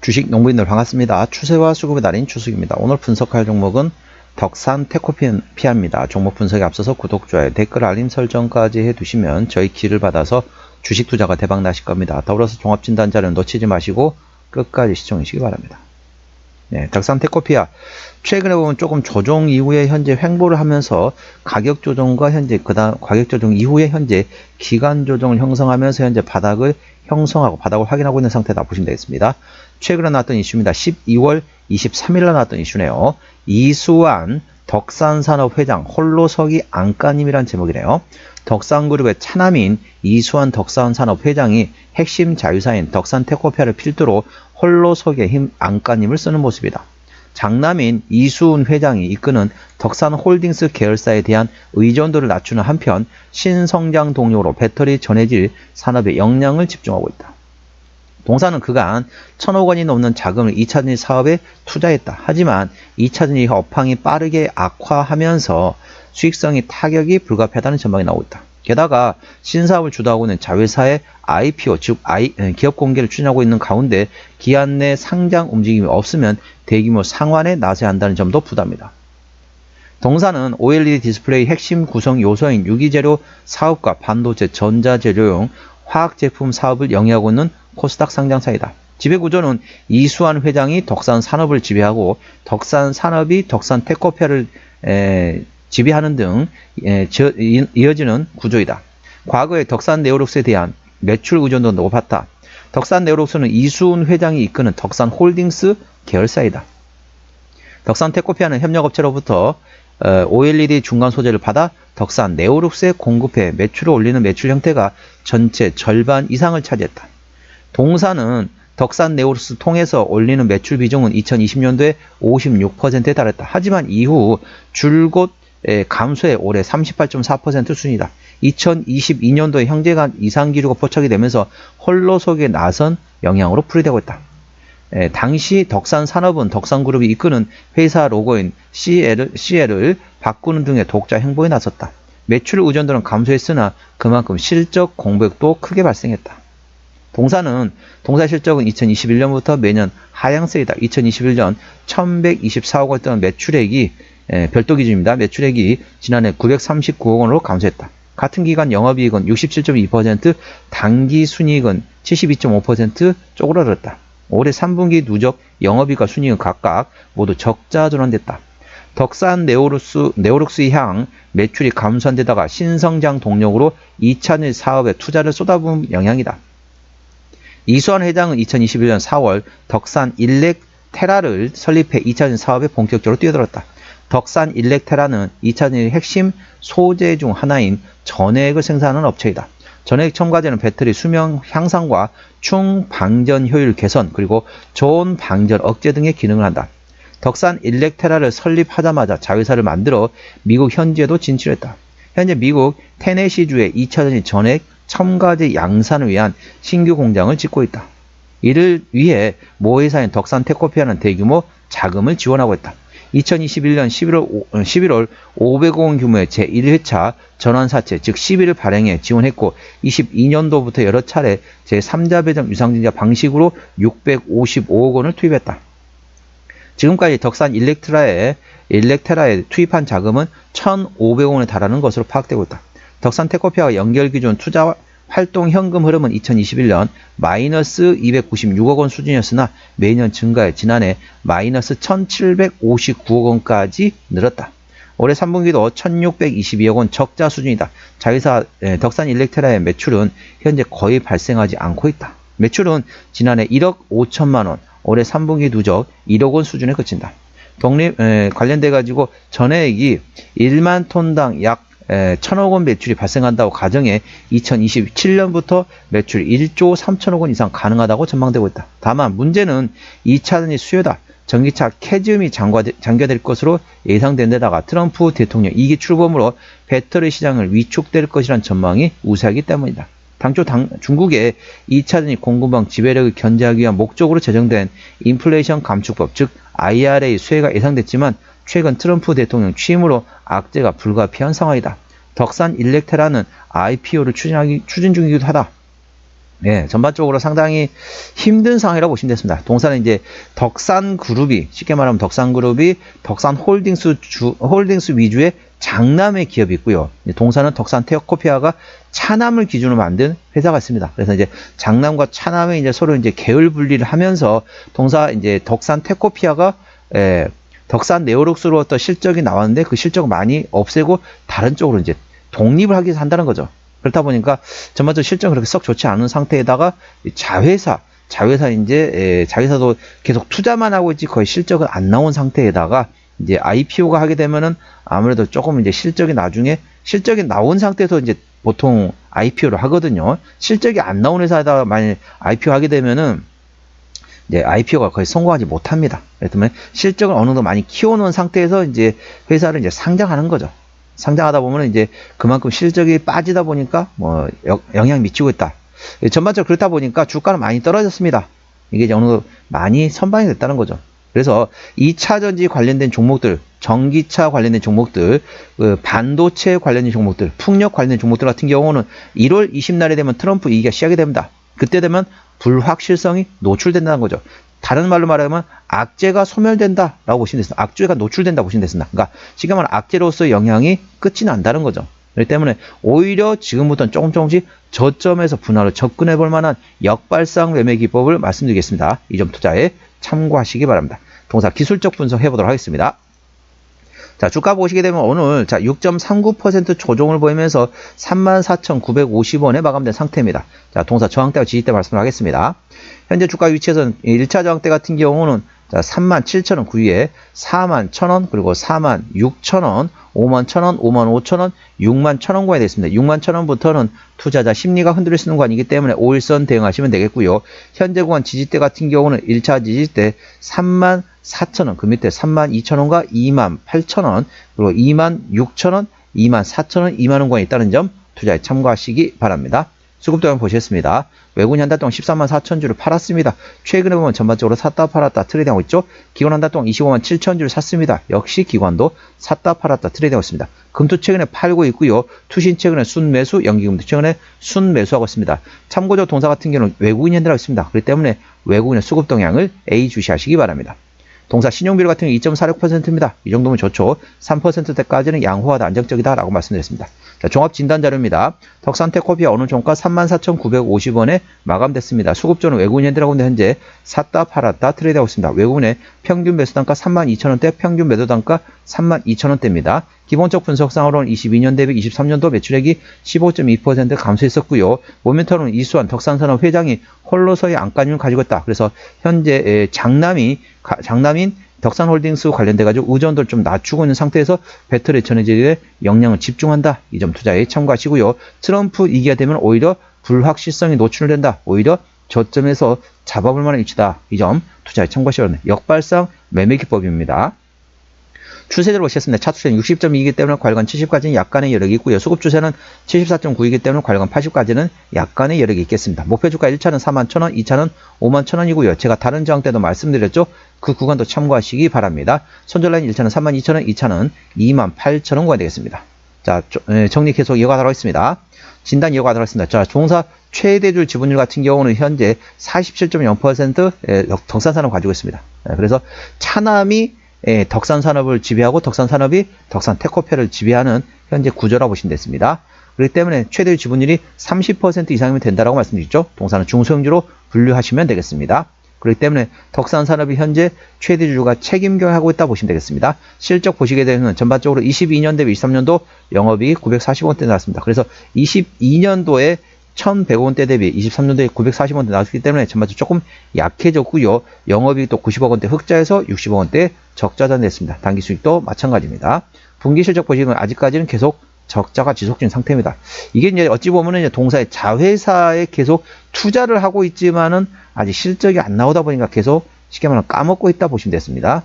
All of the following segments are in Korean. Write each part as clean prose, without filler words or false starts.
주식 농부인들 반갑습니다. 추세와 수급의 달인 추석입니다. 오늘 분석할 종목은 덕산 테코피아입니다. 종목 분석에 앞서서 구독, 좋아요, 댓글, 알림 설정까지 해두시면 저희 길을 받아서 주식 투자가 대박 나실 겁니다. 더불어서 종합진단 자료는 놓치지 마시고 끝까지 시청해 주시기 바랍니다. 네, 덕산 테코피아 최근에 보면 조금 조정 이후에 현재 횡보를 하면서 가격 조정과 현재 그다음 가격 조정 이후에 현재 기간 조정을 형성하면서 현재 바닥을 형성하고 바닥을 확인하고 있는 상태다 보시면 되겠습니다. 최근에 나왔던 이슈입니다. 12월 23일에 나왔던 이슈네요. 이수환 덕산산업 회장 홀로서기 안가님이란 제목이네요. 덕산그룹의 차남인 이수환 덕산산업 회장이 핵심 자유사인 덕산테코피아를 필두로 홀로서기의 힘 안가님을 쓰는 모습이다. 장남인 이수훈 회장이 이끄는 덕산홀딩스 계열사에 대한 의존도를 낮추는 한편 신성장 동력으로 배터리 전해질 산업에 역량을 집중하고 있다. 동사는 그간 1,000억 원이 넘는 자금을 2차전지 사업에 투자했다. 하지만 2차전지 업황이 빠르게 악화하면서 수익성이 타격이 불가피하다는 전망이 나오고 있다. 게다가 신사업을 주도하고 있는 자회사의 IPO, 즉 기업 공개를 추진하고 있는 가운데 기한 내 상장 움직임이 없으면 대규모 상환에 나서야 한다는 점도 부담이다. 동사는 OLED 디스플레이 핵심 구성 요소인 유기재료 사업과 반도체 전자재료용 화학제품 사업을 영위하고 있는 코스닥 상장사이다. 지배구조는 이수환 회장이 덕산산업을 지배하고 덕산산업이 덕산테코피아를 지배하는 등 이어지는 구조이다. 과거에 덕산네오룩스에 대한 매출 의존도 높았다. 덕산네오룩스는 이수훈 회장이 이끄는 덕산홀딩스 계열사이다. 덕산테코피아는 협력업체로부터 OLED 중간 소재를 받아 덕산네오룩스에 공급해 매출을 올리는 매출 형태가 전체 절반 이상을 차지했다. 동사는 덕산네오룩스 통해서 올리는 매출 비중은 2020년도에 56%에 달했다. 하지만 이후 줄곧 감소해 올해 38.4% 수준이다. 2022년도에 형제간 이상 기류가 포착이 되면서 홀로서기에 나선 영향으로 풀이되고 있다. 당시 덕산산업은 덕산그룹이 이끄는 회사 로고인 CL을 바꾸는 등의 독자 행보에 나섰다. 매출 의존도는 감소했으나 그만큼 실적 공백도 크게 발생했다. 동사 실적은 2021년부터 매년 하향세이다. 2021년 1124억 원이던 매출액이 별도 기준입니다. 매출액이 지난해 939억 원으로 감소했다. 같은 기간 영업이익은 67.2%, 당기순이익은 72.5% 쪼그라들었다. 올해 3분기 누적 영업이익과 순이익은 각각 모두 적자 전환됐다. 덕산 네오룩스 향 매출이 감소한 데다가 신성장 동력으로 2차전지 사업에 투자를 쏟아부은 영향이다. 이수환 회장은 2021년 4월 덕산 일렉테라를 설립해 2차전지 사업에 본격적으로 뛰어들었다. 덕산 일렉테라는 2차전지 핵심 소재 중 하나인 전해액을 생산하는 업체이다. 전해액 첨가제는 배터리 수명 향상과 충방전 효율 개선 그리고 저온 방전 억제 등의 기능을 한다. 덕산 일렉테라를 설립하자마자 자회사를 만들어 미국 현지에도 진출했다. 현재 미국 테네시주의 2차전지 전해액 첨가제 양산을 위한 신규 공장을 짓고 있다. 이를 위해 모 회사인 덕산테코피아는 대규모 자금을 지원하고 있다. 2021년 11월 500억 원 규모의 제1회차 전환사채 즉 CB를 발행해 지원했고 22년도부터 여러 차례 제3자 배정 유상증자 방식으로 655억 원을 투입했다. 지금까지 덕산 일렉테라에 투입한 자금은 1,500억 원에 달하는 것으로 파악되고 있다. 덕산테코피아와 연결 기준 투자 활동 현금 흐름은 2021년 마이너스 296억 원 수준이었으나 매년 증가해 지난해 마이너스 1,759억 원까지 늘었다. 올해 3분기도 1,622억 원 적자 수준이다. 자회사 덕산 일렉테라의 매출은 현재 거의 발생하지 않고 있다. 매출은 지난해 1억 5천만 원, 올해 3분기 누적 1억 원 수준에 그친다. 관련돼 가지고 전해액이 1만 톤당 약 1,000억 원 매출이 발생한다고 가정해 2027년부터 매출 1조 3천억 원 이상 가능하다고 전망되고 있다. 다만 문제는 2차전지 수요다. 전기차 캐즘이 장겨될 것으로 예상된 데다가 트럼프 대통령 2기 출범으로 배터리 시장을 위축될 것이라는 전망이 우세하기 때문이다. 당초 중국의 2차전지 공급망 지배력을 견제하기 위한 목적으로 제정된 인플레이션 감축법 즉 IRA 수혜가 예상됐지만 최근 트럼프 대통령 취임으로 악재가 불가피한 상황이다. 덕산 일렉테라는 IPO를 추진 중이기도 하다. 예, 전반적으로 상당히 힘든 상황이라고 보시면 되겠습니다. 동사는 이제 덕산그룹이, 쉽게 말하면 덕산그룹이 홀딩스 위주의 장남의 기업이 있고요. 동사는 덕산테크코피아가 차남을 기준으로 만든 회사가 있습니다. 그래서 이제 장남과 차남의 이제 서로 이제 계열 분리를 하면서 동사 이제 덕산테크코피아가 덕산 네오룩스로부터 실적이 나왔는데 그 실적을 많이 없애고 다른 쪽으로 이제 독립을 하기 위해서 한다는 거죠. 그렇다 보니까 전반적으로 실적이 그렇게 썩 좋지 않은 상태에다가 자회사도 계속 투자만 하고 있지 거의 실적은 안 나온 상태에다가 이제 IPO가 하게 되면은 아무래도 조금 이제 실적이 나온 상태에서 이제 보통 IPO를 하거든요. 실적이 안 나온 회사에다가 만약 IPO 하게 되면은 이제 IPO가 거의 성공하지 못합니다. 그렇기 때문에 실적을 어느 정도 많이 키워놓은 상태에서 이제 회사를 이제 상장하는 거죠. 상장하다 보면 이제 그만큼 실적이 빠지다 보니까 뭐 영향 미치고 있다. 전반적으로 그렇다 보니까 주가는 많이 떨어졌습니다. 이게 이제 어느 정도 많이 선방이 됐다는 거죠. 그래서 2차 전지 관련된 종목들, 전기차 관련된 종목들, 반도체 관련된 종목들, 풍력 관련된 종목들 같은 경우는 1월 20날에 되면 트럼프 이기가 시작이 됩니다. 그때 되면 불확실성이 노출된다는 거죠. 다른 말로 말하면 악재가 소멸된다라고 보시면 되겠습니다. 악재가 노출된다고 보시면 되겠습니다. 그러니까 지금 말하는 악재로서의 영향이 끝이 난다는 거죠. 그렇기 때문에 오히려 지금부터는 조금씩 저점에서 분할로 접근해 볼 만한 역발상 매매 기법을 말씀드리겠습니다. 이 점 투자에 참고하시기 바랍니다. 동사 기술적 분석 해보도록 하겠습니다. 자, 주가 보시게 되면 오늘 6.39% 조정을 보이면서 34,950원에 마감된 상태입니다. 자, 동사 저항대와 지지대 말씀을 하겠습니다. 현재 주가 위치에서는 1차 저항대 같은 경우는 37,000원 구위에 41,000원, 그리고 46,000원, 51,000원, 55,000원, 61,000원 구간이 되겠습니다. 61,000원부터는 투자자 심리가 흔들릴 수 있는 구간이기 때문에 5일선 대응하시면 되겠고요. 현재 구간 지지대 같은 경우는 1차 지지대 34,000원, 그 밑에 32,000원과 28,000원, 그리고 26,000원, 24,000원, 2만원 구간이 있다는 점 투자에 참고하시기 바랍니다. 수급도 한번 보시겠습니다. 외국인 한 달 동안 14만 4천 주를 팔았습니다. 최근에 보면 전반적으로 샀다 팔았다 트레이딩하고 있죠. 기관 한 달 동안 25만 7천 주를 샀습니다. 역시 기관도 샀다 팔았다 트레이딩하고 있습니다. 금투 최근에 팔고 있고요. 투신 최근에 순매수, 연기금도 최근에 순매수하고 있습니다. 참고적 동사 같은 경우는 외국인 현대라고 있습니다. 그렇기 때문에 외국인의 수급 동향을 A 주시하시기 바랍니다. 동사 신용비율 같은 경우 2.46%입니다. 이 정도면 좋죠. 3%대까지는 양호하다, 안정적이다 라고 말씀드렸습니다. 자, 종합 진단 자료입니다. 덕산테크코피아 오늘 종가 34,950원에 마감됐습니다. 수급조는 외국인 현대라고 하는데 현재 샀다 팔았다 트레이드하고 있습니다. 외국인의 평균 매수 단가 32,000원대, 평균 매도 단가 32,000원대입니다. 기본적 분석상으로는 22년 대비 23년도 매출액이 15.2% 감소했었고요. 모멘텀은 이수환 덕산산업 회장이 홀로서의 안간힘을 가지고 있다. 그래서 현재 장남인 덕산홀딩스 관련돼 가지고 의존도를 좀 낮추고 있는 상태에서 배터리 전해질에 영향을 집중한다. 이 점 투자에 참고하시고요. 트럼프 이기가 되면 오히려 불확실성이 노출된다. 오히려 저점에서 잡아볼 만한 위치다. 이 점 투자에 참고하시기 바랍니다. 역발상 매매 기법입니다. 추세대로 보시겠습니다. 차트는 60.2이기 때문에 괄관 70까지는 약간의 여력이 있고요. 수급 추세는 74.9이기 때문에 괄관 80까지는 약간의 여력이 있겠습니다. 목표 주가 1차는 41,000원, 2차는 51,000원이고요. 제가 다른 저항 때도 말씀드렸죠. 그 구간도 참고하시기 바랍니다. 손절라인 1차는 32,000원, 2차는 28,000원 구간이 되겠습니다. 자, 정리 계속 이어가도록 하겠습니다. 진단 이어가도록 하겠습니다. 자, 종사 최대주 지분율 같은 경우는 현재 47.0% 덕산산업 가지고 있습니다. 그래서 차남이 덕산산업을 지배하고 덕산산업이 덕산테크코피아를 지배하는 현재 구조라고 보시면 됐습니다. 그렇기 때문에 최대 지분율이 30% 이상이면 된다라고 말씀드렸죠. 동사는 중소형주로 분류하시면 되겠습니다. 그렇기 때문에 덕산산업이 현재 최대주주가 책임져하고 있다 보시면 되겠습니다. 실적 보시게 되면 전반적으로 22년 대비 23년도 영업이익 940원대 나왔습니다. 그래서 22년도에 1,100원대 대비 23년도에 940원대 나왔기 때문에 전반적으로 조금 약해졌고요. 영업이익도 90억원대 흑자에서 60억원대 적자가 됐습니다. 단기 수익도 마찬가지입니다. 분기 실적 보시면 아직까지는 계속 적자가 지속된 상태입니다. 이게 이제 어찌 보면은 이제 동사의 자회사에 계속 투자를 하고 있지만은 아직 실적이 안 나오다 보니까 계속 쉽게 말하면 까먹고 있다 보시면 됐습니다.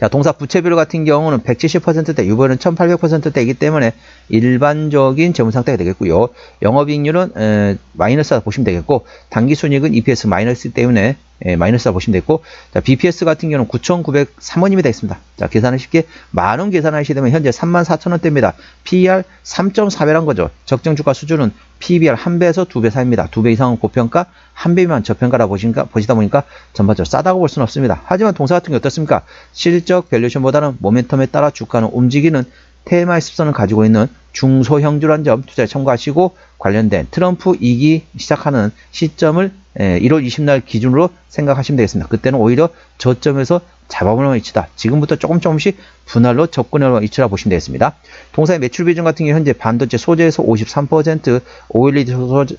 자, 동사 부채비율 같은 경우는 170%대, 유보율은 1800%대이기 때문에 일반적인 재무 상태가 되겠고요. 영업이익률은 마이너스다 보시면 되겠고, 단기순이익은 EPS 마이너스 때문에 마이너스라 보시면 되겠고, 자, BPS 같은 경우는 9,903원이 되겠습니다. 자, 계산을 쉽게 만원 계산하시게 되면 현재 34,000원대입니다. PER 3.4배란 거죠. 적정 주가 수준은 PBR 1배에서 2배 사이입니다. 2배 이상은 고평가, 1배 미만 저평가라 보시다 보니까 전반적으로 싸다고 볼 수는 없습니다. 하지만 동사 같은 게 어떻습니까? 실적 밸류에이션보다는 모멘텀에 따라 주가는 움직이는 테마의 습성을 가지고 있는 중소형주라는 점 투자에 참고하시고, 관련된 트럼프 2기 시작하는 시점을 1월 20날 기준으로 생각하시면 되겠습니다. 그때는 오히려 저점에서 잡아보는 위치다. 지금부터 조금씩 분할로 접근하는 위치라 보시면 되겠습니다. 동사의 매출 비중 같은 경우 현재 반도체 소재에서 53%, OLED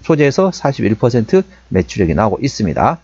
소재에서 41% 매출액이 나오고 있습니다.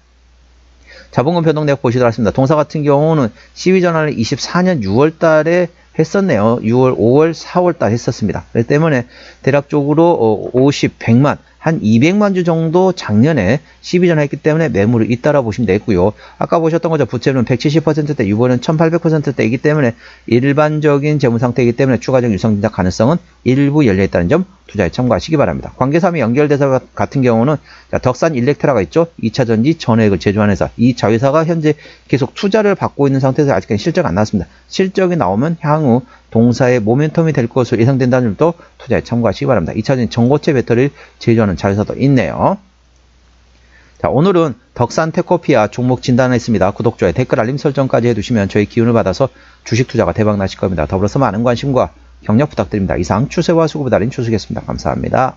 자본금 변동 내역 보시도록 하겠습니다. 동사 같은 경우는 시위 전환을 24년 6월 달에 했었네요. 6월, 5월, 4월 달 했었습니다. 그렇기 때문에 대략적으로 50, 100만, 한 200만 주 정도 작년에 12전 했기 때문에 매물이 있다라 보시면 되겠고요. 아까 보셨던 거죠. 부채는 170%대, 이번은 1800%대이기 때문에 일반적인 재무 상태이기 때문에 추가적 유상 진작 가능성은 일부 열려 있다는 점 투자에 참고하시기 바랍니다. 관계사항이 연결돼서 같은 경우는 덕산 일렉트라가 있죠. 2차전지 전액을 제조하는 회사. 이 자회사가 현재 계속 투자를 받고 있는 상태에서 아직까지 실적 안 나왔습니다. 실적이 나오면 향후 동사의 모멘텀이 될 것으로 예상된다는 점도 투자에 참고하시기 바랍니다. 2차전지 전고체 배터리를 제조하는 자회사도 있네요. 자, 오늘은 덕산 테코피아 종목 진단을 했습니다. 구독, 좋아요, 댓글, 알림 설정까지 해두시면 저희 기운을 받아서 주식 투자가 대박 나실 겁니다. 더불어서 많은 관심과 격려 부탁드립니다. 이상 추세와 수급을 달인 추수겠습니다. 감사합니다.